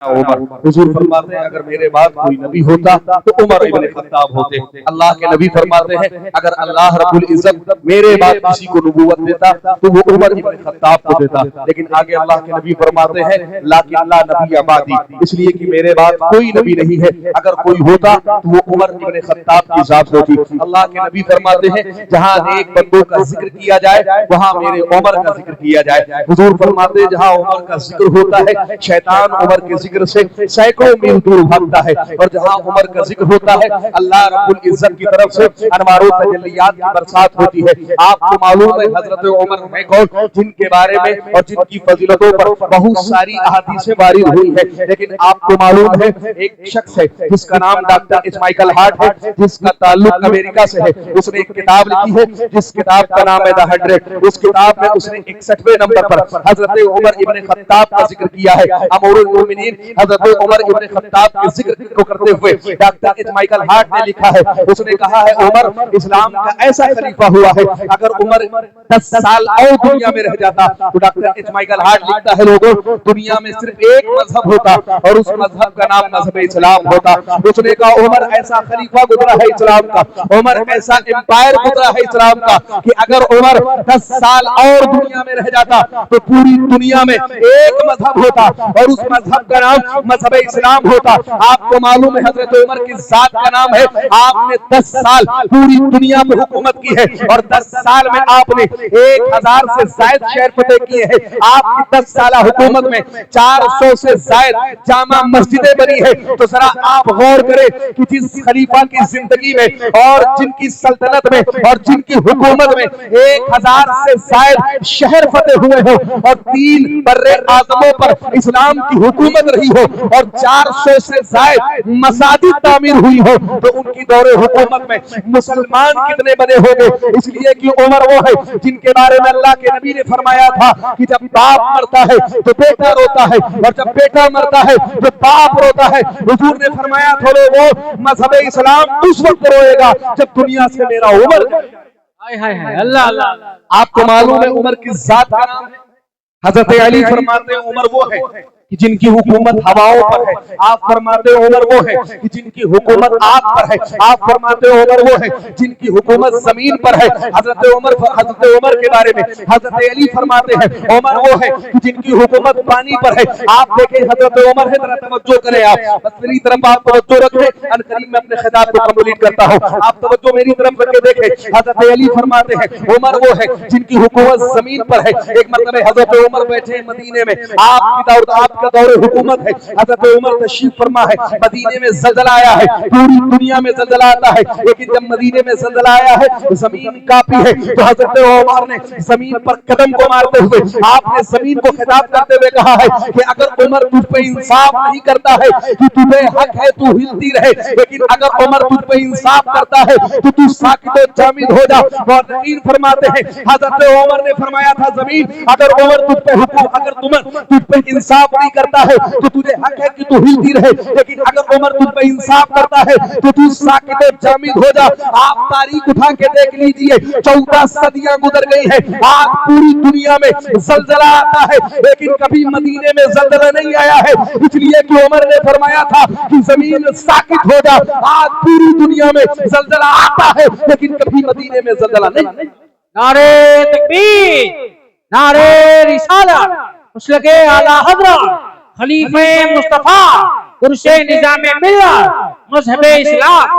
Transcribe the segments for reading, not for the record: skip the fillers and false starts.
उमर। हुजूर फरमाते हैं अगर मेरे बाद कोई नबी होता तो उमर इब्न खत्ताब होते। अल्लाह के नबी फरमाते हैं अगर अल्लाह रब्बुल इज्जत मेरे बाद किसी को नबूवत देता तो वो उमर इब्न खत्ताब को देता। लेकिन आगे अल्लाह के नबी फरमाते हैं लाकिन ला नबी आबादी, इसलिए कि मेरे बाद कोई नबी नहीं है। अगर कोई होता तो वो उमर इब्न खत्ताब की जात होती। अल्लाह के नबी फरमाते हैं जहां नेक बंदों का जिक्र किया जाए वहां मेरे उमर का जिक्र किया जाए। हुजूर फरमाते हैं जहां उमर का जिक्र होता है शैतान उमर के जिक्र से सैकड़ों मील दूर भागता है, और जहां उमर का जिक्र होता है अल्लाह रब्बुल इज्जत की तरफ से अनवारों तजल्लियात की बरसात होती है। आपको मालूम है हजरत उमर है कौन, जिनके बारे में और जिनकी फजीलतों पर बहुत सारी अहादीसें वारिद हुई है। लेकिन आपको मालूम है एक शख्स है जिसका नाम डॉक्टर इस्माइल हार्ट है, जिसका ताल्लुक अमेरिका से है। उसने एक किताब लिखी है जिस किताब का नाम है द 100। उस किताब में उसने 61वें नंबर पर हजरत उमर इब्न खत्ताब का जिक्र किया है। अमीरुल मोमिनीन हजरत उमर इब्न खत्ताब के जिक्र को करते हुए डॉक्टर इस्माइल हार्ट ने लिखा है, उसने कहा है उमर इस्लाम का ऐसा खलीफा हुआ है अगर उमर 10 साल और दुनिया में रह जाता तो डॉक्टर इस्माइल हार्ट लिखता है लोगों दुनिया में सिर्फ एक मजहब होता और उस मजहब का नाम मजहब इस्लाम होता। उसने कहा उमर ऐसा खलीफा गुजरा है इस्लाम का, उमर ऐसा एम्पायर गुजरा है इस्लाम का कि अगर उमर 10 साल और दुनिया में रह जाता तो पूरी दुनिया में एक मजहब होता और उस मजहब का नाम मजहब इस्लाम होता। आपको मालूम है हजरत उमर की जात का नाम है, आपने 10 साल पूरी दुनिया में हुकूमत की है और 10 साल में आपने 1000 से ज्यादा शहर फतेह किए हैं। आपकी 10 साल हुकूमत में 400 से ज्यादा जामा मस्जिदें बनी है। तो जरा आप गौर करें कि जिस खलीफा की जिंदगी में और जिनकी सल्तनत में और जिनकी हुकूमत में 1000 से ज्यादा शहर फतेह हुए हो और 3 बर्रे आजमों पर इस्लाम की हुकूमत रही हो और 400 से ज्यादा मसाजिद तामीर हुई हो तो उनकी दौरे हुकूमत में मुसलमान कितने बने होंगे। इसलिए कि उमर वो है जिनके बारे में अल्लाह के नबी ने फरमाया था कि जब बाप मरता है तो बेटा रोता है और जब बेटा मरता है तो बाप रोता है। हुजूर ने फरमाया था वो मजहब इस्लाम उस वक्त रोएगा जब दुनिया से मेरा उमर अल्लाह अल्लाह। आपको मालूम है उमर की जात का नाम है, हजरत अली फरमाते हैं उमर वो है कि जिनकी हुकूमत हवाओं पर है। आप फरमाते हो उमर वो है कि जिनकी हुकूमत आग पर है। आप फरमाते हो उमर वो है जिनकी हुकूमत जमीन पर है। हजरत उमर के बारे में हजरत अली फरमाते हैं उमर वो है कि जिनकी हुकूमत पानी पर है। आप देखें हजरत उमर है, जरा तवज्जो करें आप बस मेरी तरफ आप तवज्जो रखें। अन करीब मैं अपने खिताब को कंप्लीट करता हूं, आप तवज्जो मेरी तरफ रख के देखें। हजरत अली फरमाते हैं उमर वो है जिनकी हुकूमत जमीन पर है। एक मतलब हजरत उमर बैठे मदीने में, आपका दौरे हुकूमत है, हजरत उमर तशरीफ फरमा है। मदीने में ज़ल्ज़ला आया है, पूरी दुनिया में ज़ल्ज़ला आता है लेकिन जब मदीने में ज़ल्ज़ला आया है तो जमीन कांपी है। तो हजरत उमर ने जमीन पर कदम को मारते हुए आपने जमीन को खिताब करते हुए कहा है कि अगर उमर तुझ पे इंसाफ नहीं करता है कि तुझे हक है तू हिलती रहे, लेकिन अगर उमर तुझ पे इंसाफ करता है तो तू साकित व जामिद हो जा। मुहद्दिसीन फरमाते हैं हजरत उमर ने फरमाया था जमीन अगर उमर तुझ पे हुक्म अगर तुझ पे इंसाफ नहीं करता है तो तुझे हक है कि तू हिलती रहे, लेकिन अगर उमर तुझ पे इंसाफ करता है तो तू साकित व जामिद हो जा। आप तारीख उठा के देख लीजिए 14 सदियां गुजर गई है, आज पूरी दुनिया में ज़ल्ज़ला आता है लेकिन कभी मदीने में ज़ल्ज़ला नहीं आया है। इसलिए कि उमर ने फरमाया था कि जमीन साकित हो जा। आज पूरी दुनिया में ज़ल्ज़ला आता है लेकिन कभी मदीने में ज़ल्ज़ला नहीं। नारे तकबीर, नारे रिसालत, मुस्लिके आला हज़रत खलीफे मुस्तफा कुर्से निज़ामे मिल्लत मज़हब इस्लाम।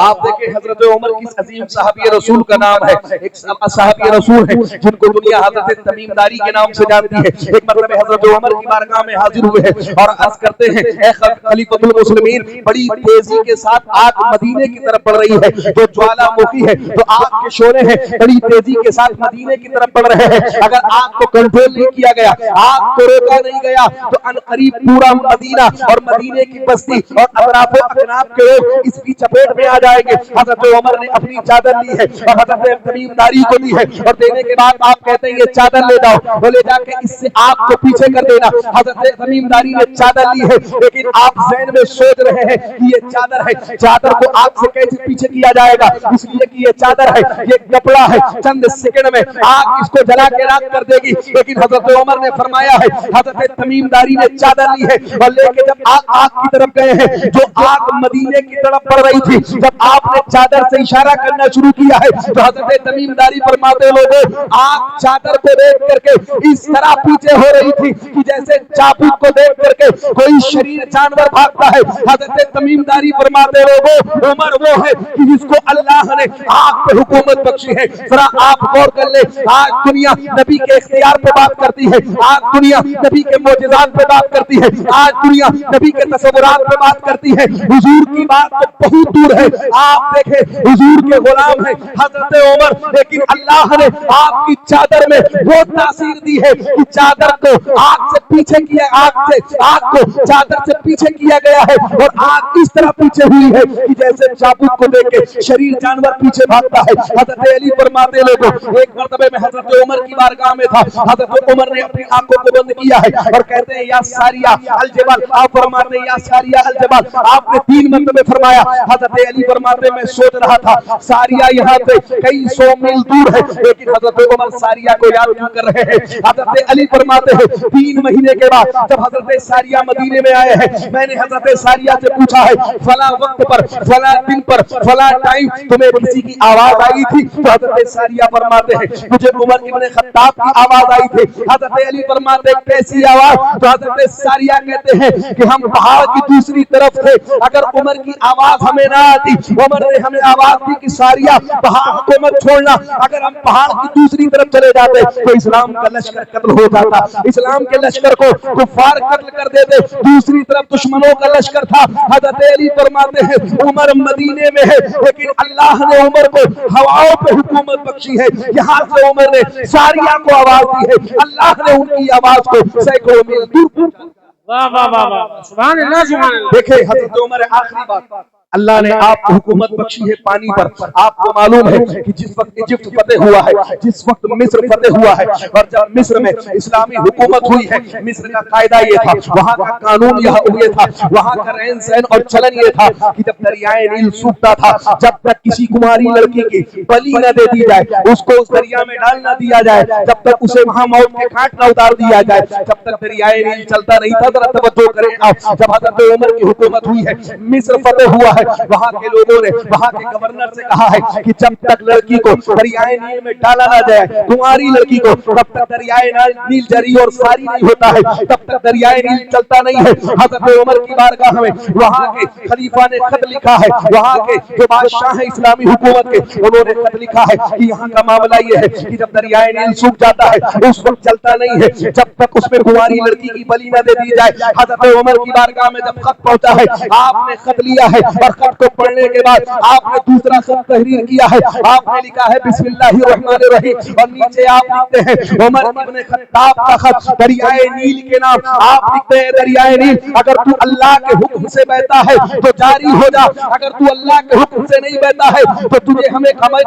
आप देखें हजरत उमर की अजीम साहबी रसूल का नाम है, एक साहबी रसूल है जिनको दुनिया हजरत तमीमदारी के नाम से जानती है। एक मतलब हजरत उमर की बारगाह में हाजिर हुए हैं और अर्ज करते हैं ए खलीफतुल मुस्लिमीन, बड़ी तेजी के साथ आग मदीने की तरफ बढ़ रही है, जो ज्वालामुखी है तो आग के शोले हैं बड़ी तेजी के साथ मदीने की तरफ बढ़ रहे हैं। अगर आग को कंट्रोल नहीं किया गया, आग को रोका नहीं गया तो अनकरीब पूरा मदीना और मदीने की बस्ती और अतराफ अकनाफ के लोग इसकी चपेट में आ जाएंगे। हजरत उमर ने अपनी चादर ली है और हजरत तमीमदारी को दी है और देने के बाद आप कहते हैं ये चादर ले जाओ, वो ले जाके इससे आग को पीछे कर देना। हजरत तमीमदारी ने चादर ली है, लेकिन आप ज़हन में सोच रहे हैं कि ये चादर है, चादर को आग से कैसे पीछे किया जाएगा, इसलिए कि ये चादर है, ये कपड़ा है, चंद सेकंड में आग इसको जला के राख कर देगी। लेकिन हजरत उमर ने फरमाया है, हजरत तमीमदारी ने चादर ली है और लेके जब आग की तरफ गए हैं, जो आग मदीने की तरफ बढ़ रही थी, जब आपने चादर से इशारा करना शुरू किया है तो हजरत तमीमदारी फरमाते लोगों, आग चादर को देख करके इस तरह पीछे हो रही थी कि जैसे चाबुक को देख करके कोई शरीर जानवर भागता है। हजरत तमीमदारी फरमाते लोगों, उमर वो है कि जिसको अल्लाह ने आग पे हुकूमत बख्शी है। जरा आप गौर कर ले, आज दुनिया नबी के इख्तियार पे बात करती है, आज दुनिया नबी के मोजज़ात पे बात करती है, आज दुनिया नबी के तसव्वुरात पे बात करती है, हुजूर की बात तो बहुत दूर है। आप देखें, हुजूर के गुलाम है हजरत उमर, लेकिन अल्लाह ने आपकी चादर में वो तासीर दी है कि चादर को आग से पीछे किया, आग को चादर से पीछे किया गया है और आग इस तरह पीछे हुई है कि जैसे चाबुक को देख के शरीर जानवर पीछे भागता है। हजरत अली फरमाते लोगों, एक मर्तबे में हजरत उमर की बारगाह में था, हजरत उमर ने अपनी आंखों को बंद किया है और कहते हैं या सारिया अल जबल, आप फरमाते हैं या सारिया अल जबल, आपने 3 मर्तबे फरमाया। हजरत अली फरमाते मैं सोच रहा था सारिया यहाँ से कई 100 मील दूर है, लेकिन हजरत उमर सारिया को याद क्यों कर रहे हैं। हजरत अली फरमाते हैं 3 महीने के बाद जब हजरत सारिया मदीने में आए हैं, मैंने हजरत सारिया से पूछा है फला वक्त पर, फला दिन पर, फला टाइम तुम्हें किसी की आवाज आई थी, तो हजरत सारिया फरमाते हैं मुझे उमर इब्ने खत्ताब की आवाज आई थी। हजरत अली फरमाते हैं कैसी आवाज, तो हजरत सारिया कहते हैं कि हम पहाड़ की दूसरी तरफ थे, अगर उमर की आवाज हमें ना आती, उमर ने हमें आवाज दी कि सारिया पहाड़ को मत छोड़ना, अगर हम पहाड़ की दूसरी तरफ चले जाते तो इस्लाम का लश्कर कत्ल हो जाता, इस्लाम के लश्कर को कुफार कत्ल कर देते, दूसरी तरफ दुश्मनों का लश्कर था। हजरत अली फरमाते हैं उमर मदीने में है, लेकिन अल्लाह ने उमर को हवाओं पे हुकूमत बख्शी है। यहाँ से उमर ने सारिया को आवाज दी है, अल्लाह ने उनकी आवाज को सैकड़ों मील दूर पहुंचा। वाह वाह वाह वाह, सुभान अल्लाह सुभान अल्लाह। देखे हजरत उमर, आखिरी बात, अल्लाह ने आपको हुकूमत बख्शी है पानी पर। आपको मालूम है कि जिस वक्त इजिप्ट फतेह हुआ है, जिस वक्त मिस्र फतेह हुआ है, और जब मिस्र में इस्लामी हुकूमत हुई है, मिस्र का कायदा ये था, वहां का कानून यह ये था, वहां का रहन सहन और चलन ये था कि जब दरियाए नील सूखता था, जब तक किसी कुमारी लड़की की बलि न दे दी जाए, उसको उस दरिया में डाल न दिया जाए, जब तक उसे वहां मौत के घाट न उतार दिया जाए, जब तक दरियाए नील चलता नहीं था। जरा तवज्जो करें आप, जब हजरत उमर की हुकूमत हुई है, मिस्र फतेह हुआ है, वहां के लोगों ने वहां के गवर्नर से कहा है कि जब तक लड़की को दरियाए नील में डाला ना जाए, कुंवारी लड़की को, तब तक दरियाए नील जारी और सारी नहीं होता है, तब तक दरियाए नील चलता नहीं है। हजरत उमर की बारगाह में वहां के खलीफा ने खत लिखा है, वहां के जो बादशाह है इस्लामी हुकूमत के, उन्होंने खत लिखा है कि यहाँ का मामला ये है कि जब दरियाए नील सूख जाता है उस वक्त चलता नहीं है, जब तक उसमें कुंवारी लड़की की बलि न दे दी जाए। हजरत उमर की बारगाह में जब खत पहुंचा है, आपने खत लिया है और खत को पढ़ने के बाद आपने दूसरा खत तहरीर किया है, आपने लिखा है बिस्मिल्लाहिर्रहमानिर्रहीम और नीचे आप लिखते हैं उमर इब्ने खत्ताब का खत दरियाए नील के नाम। आप लिखते हैं दरियाए नील अगर तू अल्लाह के हुक्म से बहता है तो जारी हो जा, अगर तू अल्लाह के हुक्म से नहीं बहता है तो तुझे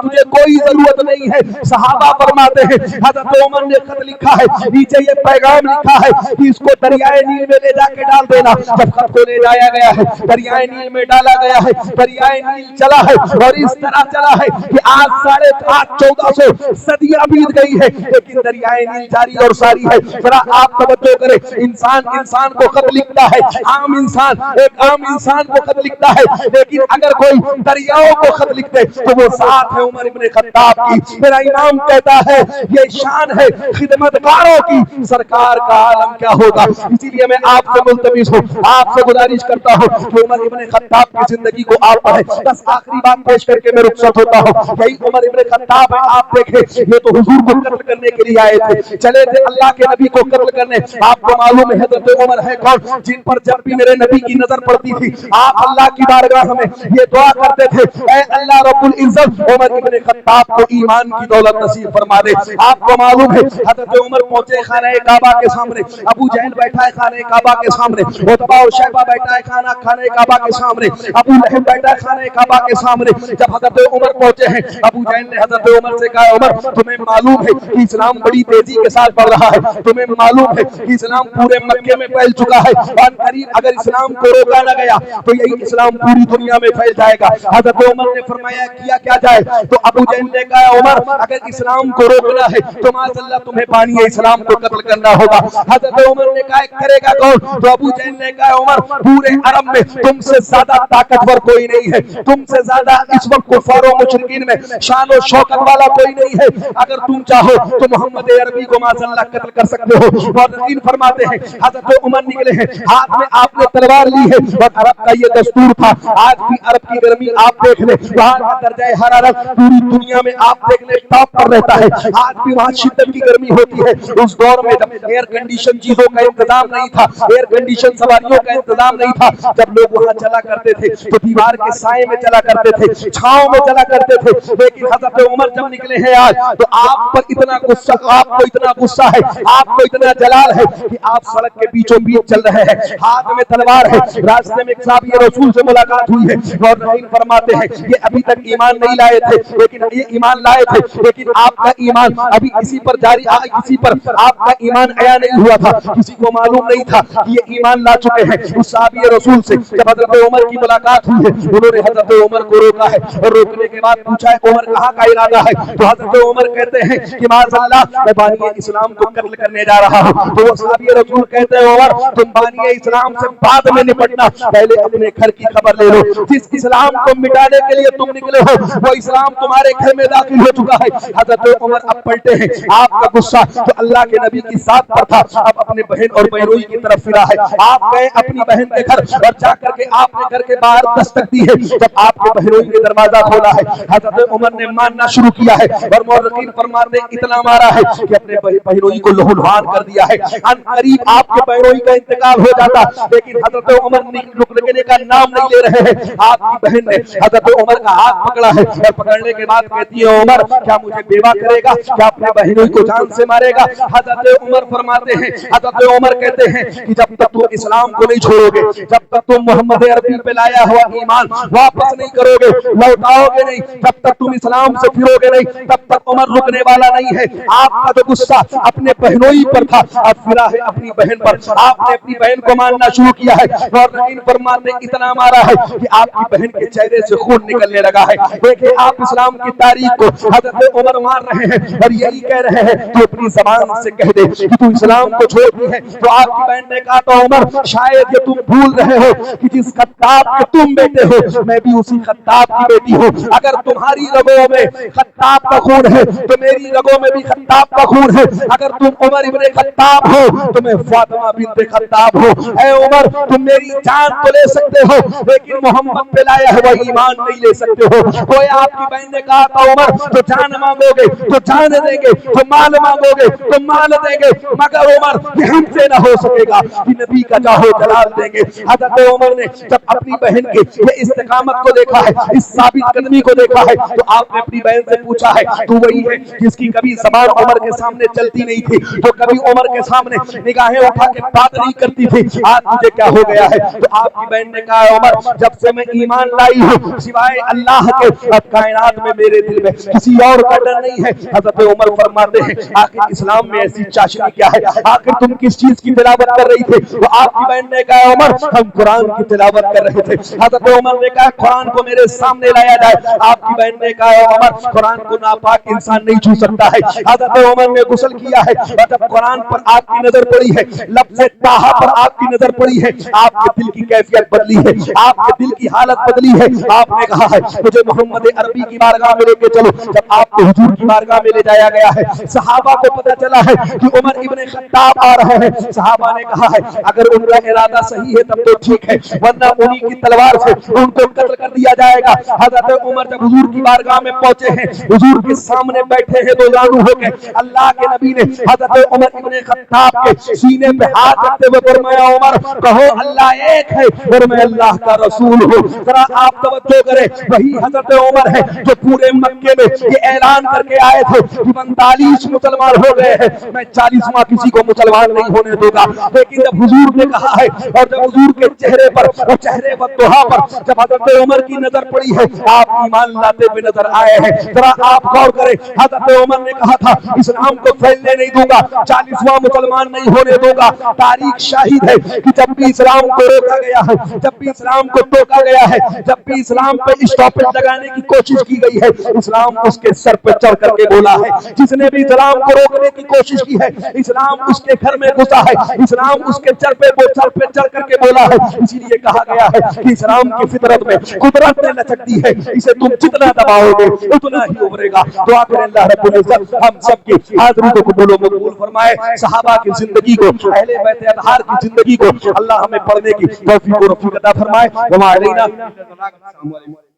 तुझे कोई जरूरत नहीं है। सहाबा फरमाते हैं हजरत उमर ने खत लिखा है, नीचे ये पैगाम लिखा है कि इसको दरियाए नील में ले जाके डाल देना। जब खत को ले जाया गया है, दरियाए नील में डाला गया है, दरियाए नील चला है और इस तरह चला है कि आज 1450 सदियां बीत गई है, लेकिन दरियाए नील जारी और सारी है। जरा आप तवज्जो करें, इंसान को खत लिखता है, आम इंसान को खत लिखता है, लेकिन अगर कोई दरियाओं को खत लिखते तो वो साथ है उमर इब्ने खत्ताब की। मेरा इमाम कहता है ये शान है खिदमतगारों की, सरकार का आलम क्या होगा। इसीलिए मैं आपसे मुल्तमिस हूँ, आपसे गुजारिश करता हूँ कि उमर इब्ने खत्ताब की जिंदगी को आप पढ़ें। बस आखिरी बात पेश करके मैं रुखसत होता हूँ। यही उमर इब्ने खत्ताब है, आप देखें ये तो हुजूर को कत्ल करने के लिए आए थे, चले थे अल्लाह के नबी को कत्ल करने। आपको मालूम है हजरत उमर है कौन, जिन पर जब भी मेरे नबी की नजर पड़ती थी आप अल्लाह की बारगाह में ये दुआ करते थे, ऐ अल्लाह रब्बुल इज्जत उमर इब्ने खत्ताब को ईमान की दौलत नसीब फरमा दे। आपको मालूम है हजरत उमर पहुंचे खाने काबा के सामने, अबू जहल बैठा है खाने काबा के सामने, उतबा और शैबा बैठा है खाने काबा के सामने। अबू लहब बैठा खाने काबा के सामने। जब हजरत उमर पहुंचे हैं, अबू जहल ने हजरत उमर से कहा, उमर तुम्हें मालूम है कि इस्लाम बड़ी तेजी के साथ बढ़ रहा है, तुम्हें मालूम है कि इस्लाम पूरे मक्के में फैल चुका है, और करीब अगर इस्लाम को रोका न गया तो यही इस्लाम पूरी दुनिया में फैल जाएगा। हजरत उमर ने फरमाया किया क्या जाए? तो अबू जहल ने कहा, उमर अगर इस्लाम को रोकना है तो माशअल्लाह तुम्हें बानी इस्लाम को कत्ल करना होगा। हजरत उमर ने कहा करेगा कौन? तो अबू जहल ने कहा, उमर पूरे अरब में तुमसे ज्यादा ताकतवर कोई नहीं है, तुमसे ज्यादा इस वक्त कुफार और मुशरिकीन में शान और शौकत वाला कोई नहीं है, अगर तुम चाहो तो मोहम्मद अरबी को माशअल्लाह कत्ल कर सकते हो। और यकीन फरमाते हैं हजरत उमर निकले हैं, हाथ में आपने तलवार ली है, और अरब का ये दस्तूर था। आज भी अरब की गर्मी आप देख ले, वहां का दर्जा हरारत पूरी दुनिया में आप देख ले टॉप पर रहता है। आज भी वहां शिद्दत की गर्मी होती है। उस दौर में जब एयर कंडीशन चीजों का इंतजाम नहीं था, एयर कंडीशन सवारियों का इंतजाम नहीं था, जब लोग वहां चला करते थे तो दीवार के साए में चला करते थे, छांव में चला करते थे। लेकिन हजरत उमर जब निकले हैं आज, तो आप पर इतना गुस्सा, आपको इतना गुस्सा है, आपको इतना जलाल है कि आप सड़क के बीचों बीच चल रहे हैं, हाथ में तलवार है। रास्ते में एक साहब रसूल से मुलाकात हुई है, और रहीम फरमाते हैं ये अभी तक ईमान नहीं लाए थे, लेकिन ये ईमान लाए थे, लेकिन आपका ईमान अभी किसी पर जारी, किसी पर आपका ईमान आया नहीं हुआ था, किसी को मालूम नहीं था कि ये ईमान ला चुके हैं। उस साहबी रसूल से जब हजरत उमर की मुलाकात हुई है, उन्होंने हजरत उमर को रोका है, और रोकने के बाद पूछा है उमर कहाँ का इरादा है? तो हजरत उमर कहते हैं कि माशअल्लाह मैं बानी इस्लाम को कत्ल करने जा रहा हूँ। तो वो साहबी रसूल कहते हैं उमर तुम बानी इस्लाम से बाद में निपटना, पहले अपने घर की खबर ले लो। जिस इस्लाम को मिटाने के लिए तुम निकले हो वो इस्लाम तुम्हारे घर में दाखिल हो चुका है। हजरत उमर अब पलटे हैं, आपका गुस्सा तो अल्लाह के नबी की साथ पर था, अब अपने बहन और बहनोई की तरफ फिरा है। आप गए अपनी बहन के घर, और जाकर के आपने घर के बाहर दस्तक दी है। जब आपके बहनोई ने दरवाजा खोला है, हजरत उमर ने मारना शुरू किया है, और मुर्रकीन फरमाते इतना मारा है कि अपने बहनोई को लहूलुहान कर दिया है। करीब आपके बहनोई का इंतकाल हो जाता, लेकिन हजरत उमर रुकने का नाम नहीं ले रहे हैं। आपकी बहन ने हजरत उमर का हाथ पकड़ा है, और पकड़ने के बाद कहती है उमर क्या मुझे बेवा करेगा, क्या अपने बहनोई को जान से मारेगा? हजरत उमर फरमाते हैं, हजरत उमर कहते हैं कि जब तक तुम इस्लाम को नहीं छोड़ोगे, जब तक तुम मोहम्मद अरबी पे लाया हुआ ईमान वापस नहीं करोगे, लौटाओगे नहीं, जब तक तुम इस्लाम से फिरोगे नहीं, तब तक उमर रुकने वाला नहीं है। आपका जो गुस्सा अपने बहनोई पर था, अब फिरा है अपनी बहन पर। आपने अपनी बहन को मारना शुरू किया है, और रहीम फरमाते इतना मारा है कि आपकी बहन के चेहरे से खून निकलने लगा है। देखिए आप इस्लाम की तारीख को हजरत उमर मार रहे हैं, और यही कह रहे हैं कि अपनी जबान से कह दे कि तू इस्लाम को छोड़ दी है। तो आपकी बहन ने कहा तो उमर शायद ये तुम भूल रहे हो कि जिस खत्ताब के तुम बेटे हो मैं भी उसी खत्ताब की बेटी हूँ। अगर तुम्हारी रगों में खत्ताब का खून है तो मेरी रगों में भी खत्ताब का खून है। अगर तुम उमर इब्ने खत्ताब हो तो मैं फातिमा बिन्ते खत्ताब हूँ। ऐ उमर तुम मेरी जान तो ले सकते हो, लेकिन मोहम्मद पे लाया हुआ ईमान नहीं ले सकते हो। कोई आपकी बहन ने कहा था उमर तो जान मांगोगे तो जान देंगे, तो माल मांगोगे तो माल देंगे, मगर उमर ये हमसे ना हो सकेगा कि नबी का जाहो जलाल देंगे। हजरत उमर ने जब अपनी बहन के ये इस्तिकामत को देखा है, इस साबित कदमी को देखा है, तो आपने अपनी बहन से पूछा है तू वही है जिसकी कभी ज़बान उमर के सामने चलती नहीं थी, तो कभी उमर के सामने निगाहें उठा के बात नहीं करती थी, आज तुझे क्या हो गया है? तो आपकी बहन ने कहा उमर जब से मैं ईमान लाई हूँ सिवाय अल्लाह के कायनात में मेरे दिल में किसी और का डर नहीं है। हजरत उमर फरमाते हैं आखिर इस्लाम में ऐसी चाशनी क्या है, आखिर तुम किस चीज की तिलावत कर रही थी? तो आपकी बहन ने कहा उमर हम कुरान की तिलावत कर रहे थे। हजरत उमर ने कहा कुरान को मेरे सामने लाया जाए। आपकी बहन ने कहा उमर कुरान को नापाक इंसान नहीं छू सकता है। हजरत उमर ने गुस्ल किया है, और जब कुरान पर आपकी नजर पड़ी है, लफ्ज़ ताहा पर आपकी नजर पड़ी है, आपके दिल की कैफियत बदली है, आपके दिल की हालत बदली है। आपने कहा है मुझे मोहम्मद अरबी की बारगाह में लेके चलो। जब आपको हुजूर की बारगाह में ले जाया गया है, सहाबा को पता चला है कि उमर इब्ने खत्ताब आ रहे हैं। सहाबा ने कहा है अगर उनका इरादा सही है तब तो ठीक है, वरना उन्हीं की तलवार से उनको कत्ल कर दिया जाएगा। हजरत उमर जब हुजूर की बारगाह में पहुंचे हैं, हुजूर के सामने बैठे हैं दो जानू होके, अल्लाह के नबी ने हजरत उमर इब्ने खत्ताब के सीने पे हाथ रखते हुए फरमाया उमर कहो अल्लाह एक है और मैं अल्लाह का रसूल हूँ। जरा आप तवज्जो करें, वही हजरत उमर है जो पूरे मक्के में ये ऐलान करके आए थे कि 45 मुसलमान हो गए हैं, मैं 40वां किसी को मुसलमान नहीं होने दूंगा। लेकिन जब हुजूर ने कहा है और जब हुजूर के चेहरे पर वो चेहरे वक्त वहां पर जब हजरत उमर की नजर पड़ी है, आप ईमान लाते हुए नजर आए हैं। जरा आप गौर करें, हजरत उमर ने कहा था इस्लाम को फैलने नहीं दूंगा, 40वां मुसलमान नहीं होने दूंगा। तारीख शाहिद है कि जब भी इस्लाम को रोका गया है, जब भी इस्लाम को टोका गया है, जब भी इस्लाम पे स्टॉपेज लगाने की कोशिश की गई है, इस्लाम उसके सर पे चढ़ करके बोला है। जिसने भी इस्लाम को रोकने की कोशिश की है, इस्लाम उसके घर में घुसा है, इस्लाम उसके सर पे चढ़ करके बोला है। इसीलिए कहा गया है कि इस्लाम की फितरत में कुदरत ने लचक दी है, इसे तुम जितना दबाओगे उतना ही उभरेगा। दुआ करें अल्लाह रब्बुल इज्जत हम सबकी हाजिरी को कबूल व मकबूल फरमाए। सहाबा की जिंदगी को, अहले बैत अतहार की जिंदगी को अल्लाह हमें पढ़ने की तौफीक व रफ़ीक अता फरमाए। व मा अलैना।